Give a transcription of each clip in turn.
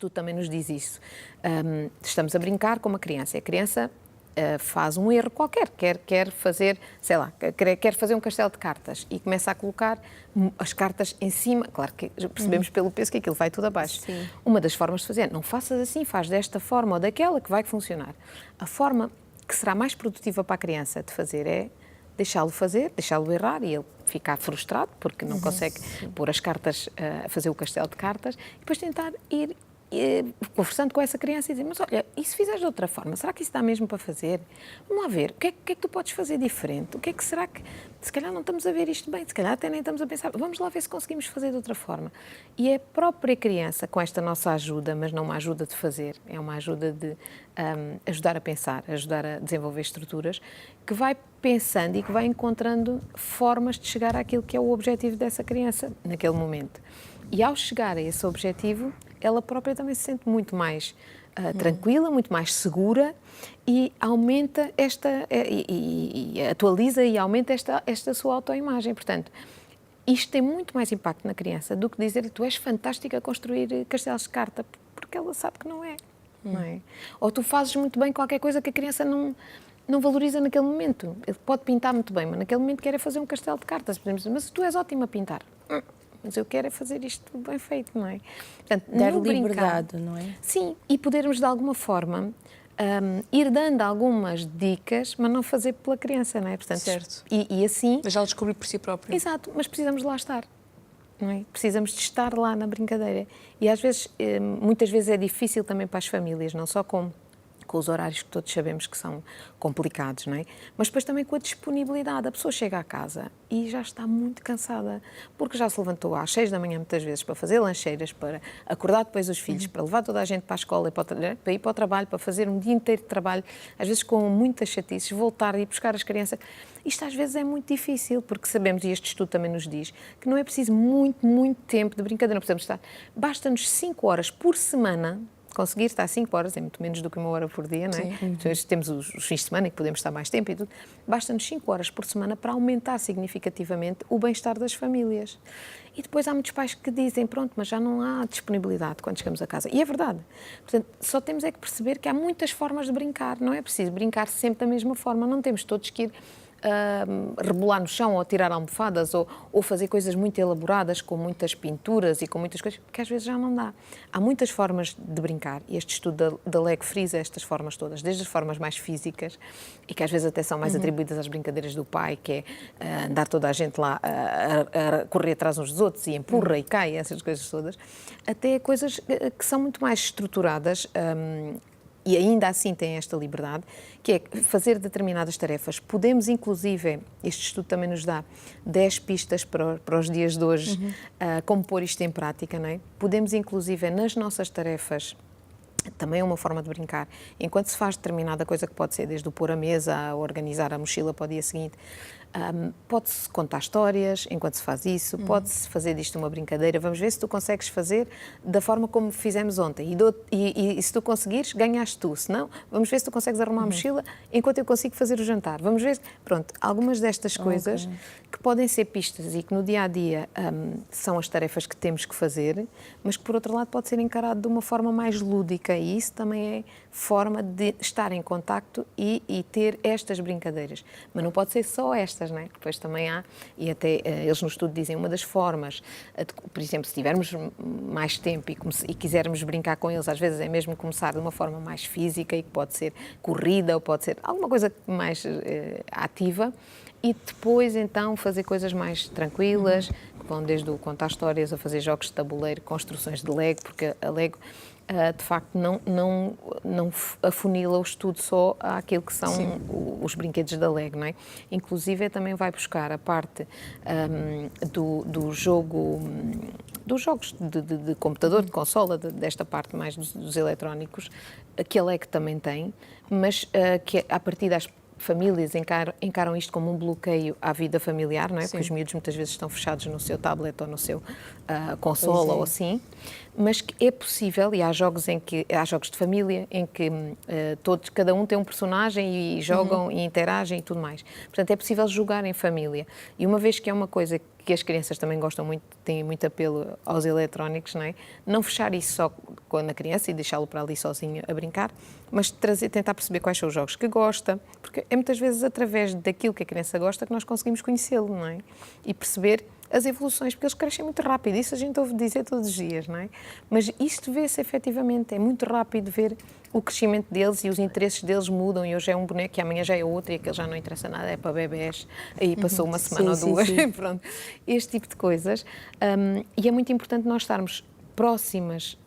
estudo também nos diz isso. Estamos a brincar com uma criança. A criança faz um erro qualquer, quer fazer, sei lá, quer fazer um castelo de cartas e começa a colocar as cartas em cima. Claro que percebemos pelo peso que aquilo vai tudo abaixo. Sim. Uma das formas de fazer, não faças assim, faz desta forma ou daquela que vai funcionar. A forma que será mais produtiva para a criança de fazer é deixá-lo fazer, deixá-lo errar e ele ficar frustrado porque não consegue pôr as cartas, a fazer o castelo de cartas, e depois tentar ir conversando com essa criança e dizer, mas olha, e se fizeres de outra forma, será que isso dá mesmo para fazer? Vamos lá ver, o que é que tu podes fazer diferente? O que é que será que, se calhar não estamos a ver isto bem, se calhar até nem estamos a pensar, vamos lá ver se conseguimos fazer de outra forma. E é a própria criança, com esta nossa ajuda, mas não uma ajuda de fazer, é uma ajuda de ajudar a pensar, ajudar a desenvolver estruturas, que vai pensando e que vai encontrando formas de chegar àquilo que é o objetivo dessa criança naquele momento. E ao chegar a esse objetivo, ela própria também se sente muito mais tranquila, muito mais segura e aumenta e atualiza e aumenta esta sua autoimagem. Portanto, isto tem muito mais impacto na criança do que dizer-lhe tu és fantástica a construir castelos de carta, porque ela sabe que não é. Não é? Ou tu fazes muito bem qualquer coisa que a criança não valoriza naquele momento. Ele pode pintar muito bem, mas naquele momento quer é fazer um castelo de cartas. Podemos dizer, mas tu és ótima a pintar. Mas eu quero é fazer isto bem feito, não é? Portanto, dar liberdade, não é? Sim, e podermos de alguma forma ir dando algumas dicas, mas não fazer pela criança, não é? Portanto, certo. E assim... Deixá-lo descobrir por si próprio. Exato, mas precisamos de lá estar, não é? Precisamos de estar lá na brincadeira. E às vezes, muitas vezes é difícil também para as famílias, não só com os horários que todos sabemos que são complicados, não é? Mas depois também com a disponibilidade. A pessoa chega à casa e já está muito cansada, porque já se levantou às 6 da manhã muitas vezes para fazer lancheiras, para acordar depois os filhos, para levar toda a gente para a escola, e para ir para o trabalho, para fazer um dia inteiro de trabalho, às vezes com muitas chatices, voltar e ir buscar as crianças. Isto às vezes é muito difícil, porque sabemos, e este estudo também nos diz, que não é preciso muito tempo de brincadeira, não precisamos estar. Basta-nos 5 horas por semana. Conseguir estar 5 horas, é muito menos do que 1 hora por dia, não é? Então, temos os fins de semana em que podemos estar mais tempo e tudo. Basta-nos 5 horas por semana para aumentar significativamente o bem-estar das famílias. E depois há muitos pais que dizem, pronto, mas já não há disponibilidade quando chegamos a casa. E é verdade. Portanto, só temos é que perceber que há muitas formas de brincar. Não é preciso brincar sempre da mesma forma. Não temos todos que ir rebolar no chão ou tirar almofadas ou fazer coisas muito elaboradas com muitas pinturas e com muitas coisas, porque às vezes já não dá. Há muitas formas de brincar e este estudo da LEG frisa estas formas todas, desde as formas mais físicas e que às vezes até são mais atribuídas às brincadeiras do pai, que é andar toda a gente lá a correr atrás uns dos outros e empurra e cai, essas coisas todas, até coisas que são muito mais estruturadas e ainda assim têm esta liberdade, que é fazer determinadas tarefas. Podemos, inclusive, este estudo também nos dá 10 pistas para os dias de hoje, como pôr isto em prática, não é? Podemos, inclusive, nas nossas tarefas, também é uma forma de brincar. Enquanto se faz determinada coisa que pode ser desde o pôr a mesa a organizar a mochila para o dia seguinte, pode-se contar histórias enquanto se faz isso, pode-se fazer disto uma brincadeira. Vamos ver se tu consegues fazer da forma como fizemos ontem. E se tu conseguires, ganhaste tu. Se não, vamos ver se tu consegues arrumar a mochila enquanto eu consigo fazer o jantar. Vamos ver. Pronto, algumas destas coisas que podem ser pistas e que no dia-a-dia são as tarefas que temos que fazer, mas que por outro lado pode ser encarado de uma forma mais lúdica e isso também é forma de estar em contacto e ter estas brincadeiras. Mas não pode ser só estas, não é? Depois também há, e até eles no estudo dizem, uma das formas, por exemplo, se tivermos mais tempo e quisermos brincar com eles, às vezes é mesmo começar de uma forma mais física e que pode ser corrida ou pode ser alguma coisa mais ativa e depois então fazer coisas mais tranquilas, que vão desde o contar histórias a fazer jogos de tabuleiro, construções de Lego, porque a Lego de facto não afunila o estudo só àquilo que são os brinquedos da Lego, não é? Inclusive também vai buscar a parte do jogo, dos jogos de computador, de consola, desta parte mais dos eletrónicos, que a Lego também tem, mas que a partir das famílias encaram isto como um bloqueio à vida familiar, não é? Sim. Porque os miúdos muitas vezes estão fechados no seu tablet ou no seu console ou assim, mas que é possível, e há jogos de família em que cada um tem um personagem e jogam e interagem e tudo mais. Portanto, é possível jogar em família. E uma vez que é uma coisa que as crianças também gostam muito, têm muito apelo aos eletrónicos, não é? Não fechar isso só na criança e deixá-lo para ali sozinho a brincar, mas tentar perceber quais são os jogos que gosta, porque é muitas vezes através daquilo que a criança gosta que nós conseguimos conhecê-lo, não é? E perceber as evoluções, porque eles crescem muito rápido, isso a gente ouve dizer todos os dias, não é? Mas isto vê-se efetivamente, é muito rápido ver o crescimento deles e os interesses deles mudam, e hoje é um boneco e amanhã já é outro e aquele já não interessa nada, é para bebés, aí passou uma semana ou duas, pronto, este tipo de coisas. E é muito importante nós estarmos próximos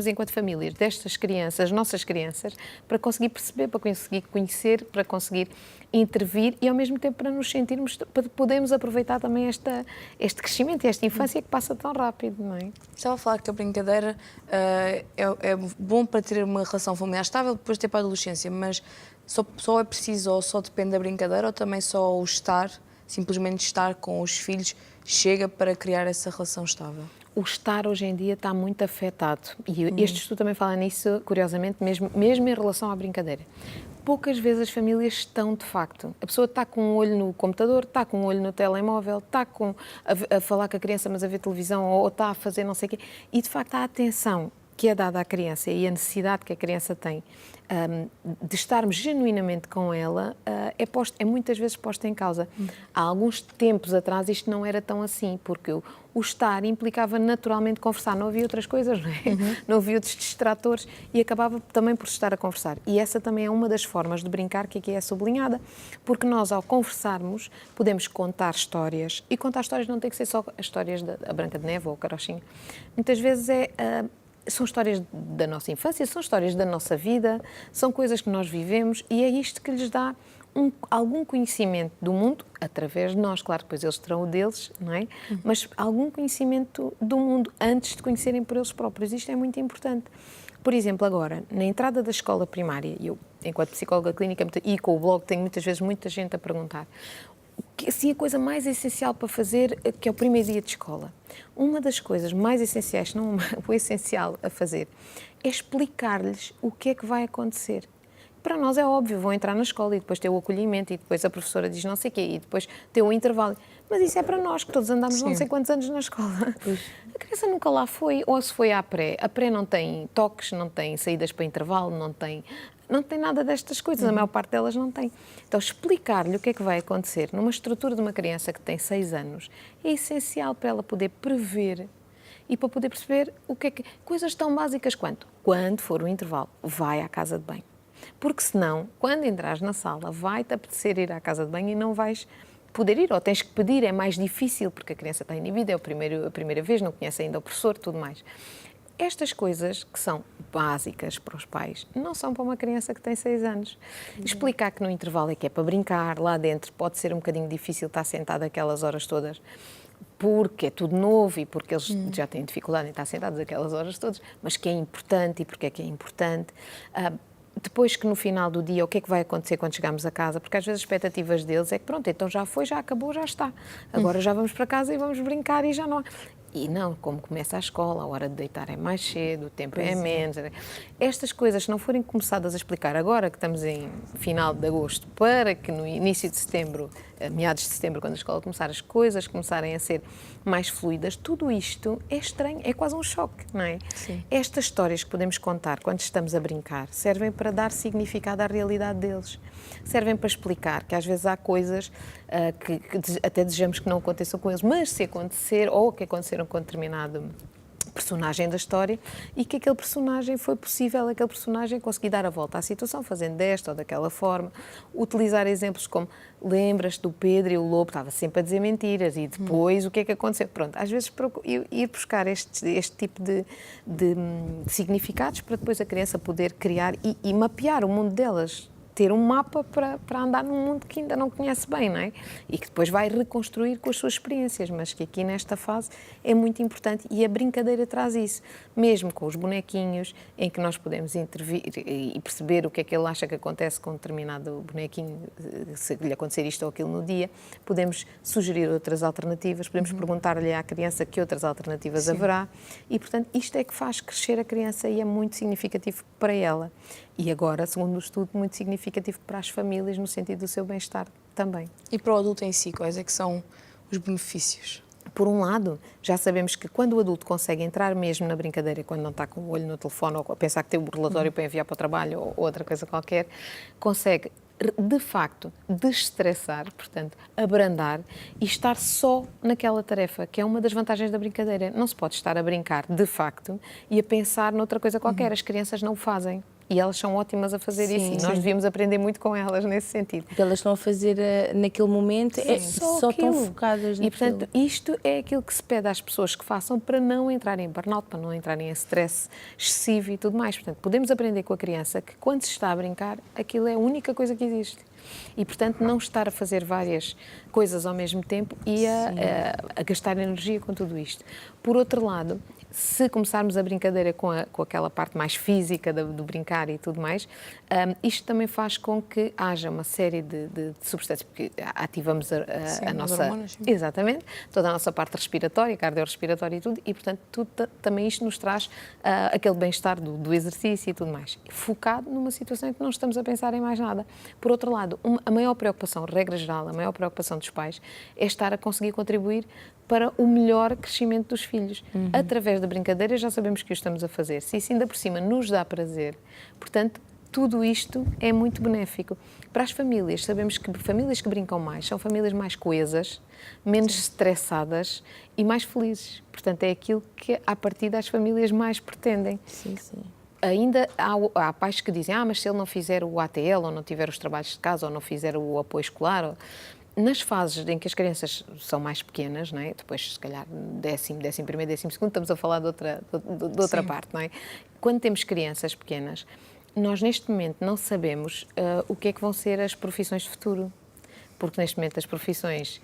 enquanto famílias destas crianças, nossas crianças, para conseguir perceber, para conseguir conhecer, para conseguir intervir e ao mesmo tempo para nos sentirmos, para podermos aproveitar também este crescimento, esta infância que passa tão rápido, não é? Estava a falar que a brincadeira é bom para ter uma relação familiar estável depois de ter para a adolescência, mas só é preciso ou só depende da brincadeira ou também só o estar, simplesmente estar com os filhos, chega para criar essa relação estável? O estar hoje em dia está muito afetado e este estudo também fala nisso, curiosamente, mesmo em relação à brincadeira. Poucas vezes as famílias estão, de facto. A pessoa está com um olho no computador, está com um olho no telemóvel, está a falar com a criança, mas a ver televisão, ou está a fazer não sei o quê. E, de facto, a atenção que é dada à criança e a necessidade que a criança tem de estarmos genuinamente com ela é muitas vezes posta em causa. Há alguns tempos atrás isto não era tão assim, porque o estar implicava naturalmente conversar, não havia outras coisas, não é? Não havia outros distratores e acabava também por estar a conversar. E essa também é uma das formas de brincar que aqui é sublinhada, porque nós, ao conversarmos, podemos contar histórias, e contar histórias não tem que ser só as histórias da Branca de Neve ou o Carochinho. Muitas vezes são histórias da nossa infância, são histórias da nossa vida, são coisas que nós vivemos e é isto que lhes dá algum conhecimento do mundo, através de nós, claro, depois eles terão o deles, não é? Mas algum conhecimento do mundo antes de conhecerem por eles próprios. Isto é muito importante. Por exemplo, agora, na entrada da escola primária, eu, enquanto psicóloga clínica e com o blog, tenho muitas vezes muita gente a perguntar assim, a coisa mais essencial para fazer, que é o primeiro dia de escola. Uma das coisas mais essenciais, não o essencial a fazer, é explicar-lhes o que é que vai acontecer. Para nós é óbvio, vão entrar na escola e depois ter o acolhimento e depois a professora diz não sei o quê e depois ter o intervalo. Mas isso é para nós, que todos andamos não sei quantos anos na escola. A criança nunca lá foi, ou se foi à pré. A pré não tem toques, não tem saídas para intervalo, não tem nada destas coisas, a maior parte delas não tem. Então, explicar-lhe o que é que vai acontecer numa estrutura de uma criança que tem 6 anos é essencial para ela poder prever e para poder perceber coisas tão básicas quanto, quando for o intervalo, vai à casa de banho. Porque senão, quando entrares na sala, vai-te apetecer ir à casa de banho e não vais poder ir, ou tens que pedir, é mais difícil, porque a criança está inibida, é a primeira vez, não conhece ainda o professor, tudo mais. Estas coisas que são básicas para os pais não são para uma criança que tem 6 anos. Explicar que no intervalo é que é para brincar, lá dentro pode ser um bocadinho difícil estar sentado aquelas horas todas, porque é tudo novo e porque eles já têm dificuldade em estar sentados aquelas horas todas, mas que é importante e porque é que é importante. Depois que no final do dia, o que é que vai acontecer quando chegarmos a casa? Porque às vezes as expectativas deles é que pronto, então já foi, já acabou, já está. Agora já vamos para casa e vamos brincar e já não há. E não, como começa a escola, a hora de deitar é mais cedo, o tempo é menos. Estas coisas, se não forem começadas a explicar agora, que estamos em final de agosto, para que no início de setembro, meados de setembro, quando a escola começar, as coisas começarem a ser mais fluidas, tudo isto é estranho, é quase um choque, não é? Sim. Estas histórias que podemos contar quando estamos a brincar servem para dar significado à realidade deles. Servem para explicar que às vezes há coisas que até desejamos que não aconteçam com eles, mas se acontecer, ou que aconteceram com determinado personagem da história, e que aquele personagem foi possível, aquele personagem conseguir dar a volta à situação, fazendo desta ou daquela forma, utilizar exemplos como lembras-te do Pedro e o lobo, estava sempre a dizer mentiras, e depois o que é que aconteceu? Pronto, às vezes ir buscar este tipo de significados para depois a criança poder criar e mapear o mundo delas ter um mapa para andar num mundo que ainda não conhece bem, não é? E que depois vai reconstruir com as suas experiências, mas que aqui nesta fase é muito importante e a brincadeira traz isso, mesmo com os bonequinhos, em que nós podemos intervir e perceber o que é que ele acha que acontece com um determinado bonequinho, se lhe acontecer isto ou aquilo no dia, podemos sugerir outras alternativas, podemos perguntar-lhe à criança que outras alternativas haverá e, portanto, isto é que faz crescer a criança e é muito significativo para ela. E agora, segundo o estudo, muito significativo para as famílias no sentido do seu bem-estar também. E para o adulto em si, quais é que são os benefícios? Por um lado, já sabemos que quando o adulto consegue entrar mesmo na brincadeira, quando não está com o olho no telefone ou a pensar que tem um relatório para enviar para o trabalho ou outra coisa qualquer, consegue de facto desestressar, portanto, abrandar e estar só naquela tarefa, que é uma das vantagens da brincadeira. Não se pode estar a brincar de facto e a pensar noutra coisa qualquer. As crianças não o fazem. E elas são ótimas a fazer isso. E nós devíamos aprender muito com elas nesse sentido. O que elas estão a fazer naquele momento é só tão focadas naquilo. E, portanto, isto é aquilo que se pede às pessoas que façam para não entrarem em burnout, para não entrarem em stress excessivo e tudo mais. Portanto, podemos aprender com a criança que quando se está a brincar, aquilo é a única coisa que existe. E, portanto, não estar a fazer várias coisas ao mesmo tempo e a gastar energia com tudo isto. Por outro lado, se começarmos a brincadeira com aquela parte mais física do brincar e tudo mais, isto também faz com que haja uma série de substâncias, porque ativamos a nossa... hormonas, sim. Exatamente, toda a nossa parte respiratória, cardiorrespiratória e tudo, e portanto também isto nos traz aquele bem-estar do exercício e tudo mais, focado numa situação em que não estamos a pensar em mais nada. Por outro lado, a maior preocupação, regra geral, a maior preocupação dos pais é estar a conseguir contribuir para o melhor crescimento dos filhos. Através da brincadeira já sabemos que o estamos a fazer. Se isso ainda por cima nos dá prazer, portanto, tudo isto é muito benéfico. Para as famílias, sabemos que famílias que brincam mais são famílias mais coesas, menos estressadas e mais felizes. Portanto, é aquilo que, à partida, as famílias mais pretendem. Sim, sim. Ainda há pais que dizem, mas se ele não fizer o ATL, ou não tiver os trabalhos de casa, ou não fizer o apoio escolar... Nas fases em que as crianças são mais pequenas, não é? Depois, se calhar, 10º, 11º, 12º, estamos a falar de outra parte, não é? Quando temos crianças pequenas, nós neste momento não sabemos o que é que vão ser as profissões de futuro, porque neste momento as profissões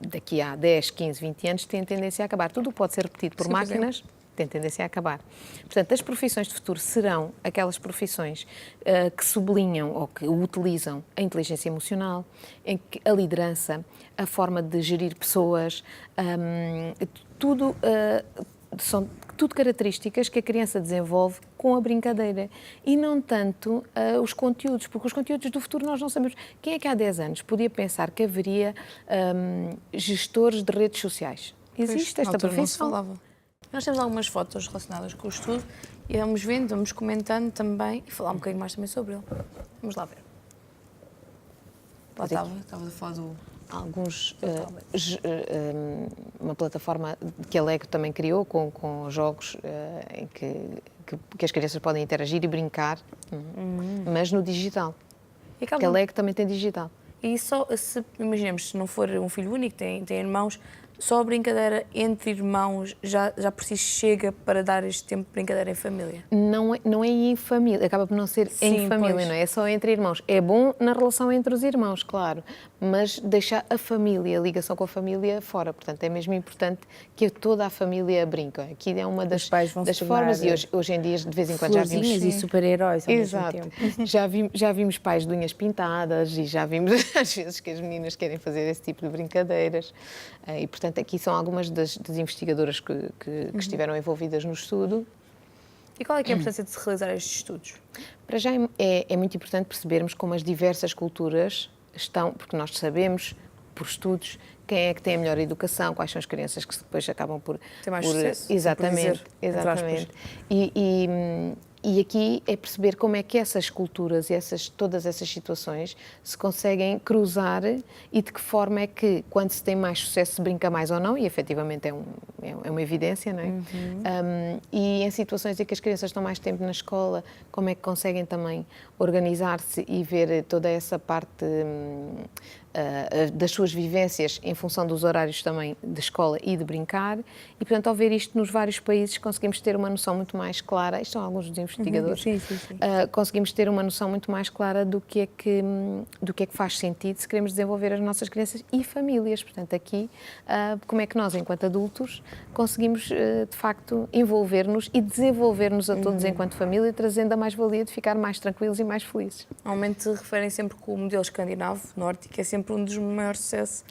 daqui a 10, 15, 20 anos têm tendência a acabar. Tudo pode ser repetido por máquinas, tem tendência a acabar. Portanto, as profissões de futuro serão aquelas profissões que sublinham ou que utilizam a inteligência emocional, em que a liderança, a forma de gerir pessoas, são tudo características que a criança desenvolve com a brincadeira e não tanto os conteúdos, porque os conteúdos do futuro nós não sabemos. Quem é que há 10 anos podia pensar que haveria gestores de redes sociais? Existe esta profissão. Nós temos algumas fotos relacionadas com o estudo e vamos vendo, vamos comentando também e falar um bocadinho mais também sobre ele. Vamos lá ver. Lá estava a falar do... Uma plataforma que a Lego também criou com jogos em que as crianças podem interagir e brincar, mas no digital. Porque a Lego também tem digital. E só, se imaginemos, se não for um filho único, tem irmãos, só a brincadeira entre irmãos já por si chega para dar este tempo de brincadeira em família? Não é em família, acaba por não ser em família, não é? É só entre irmãos. É bom na relação entre os irmãos, claro, mas deixar a família, a ligação com a família fora. Portanto, é mesmo importante que toda a família brinque. Aqui é uma das formas e hoje em dia, de vez em quando, já vimos... e super-heróis ao mesmo tempo. Já vimos pais de unhas pintadas e já vimos, às vezes, que as meninas querem fazer esse tipo de brincadeiras. E, portanto, aqui são algumas das investigadoras que estiveram envolvidas no estudo. E qual é que é a importância de se realizar estes estudos? Para já é muito importante percebermos como as diversas culturas estão, porque nós sabemos, por estudos, quem é que tem a melhor educação, quais são as crianças que depois acabam por... Ter mais sucesso. Exatamente. E aqui é perceber como é que essas culturas e todas essas situações se conseguem cruzar e de que forma é que, quando se tem mais sucesso, se brinca mais ou não, e efetivamente é uma evidência, não é? E em situações em que as crianças estão mais tempo na escola, como é que conseguem também organizar-se e ver toda essa parte das suas vivências em função dos horários também de escola e de brincar, e portanto ao ver isto nos vários países conseguimos ter uma noção muito mais clara, isto são alguns dos investigadores, Sim. conseguimos ter uma noção muito mais clara do que é que faz sentido se queremos desenvolver as nossas crianças e famílias. Portanto, aqui, como é que nós, enquanto adultos, conseguimos, de facto, envolver-nos e desenvolver-nos a todos enquanto família, trazendo a mais-valia de ficar mais tranquilos e mais felizes. Normalmente referem sempre com o modelo escandinavo, nórdico, é sempre um dos maiores sucessos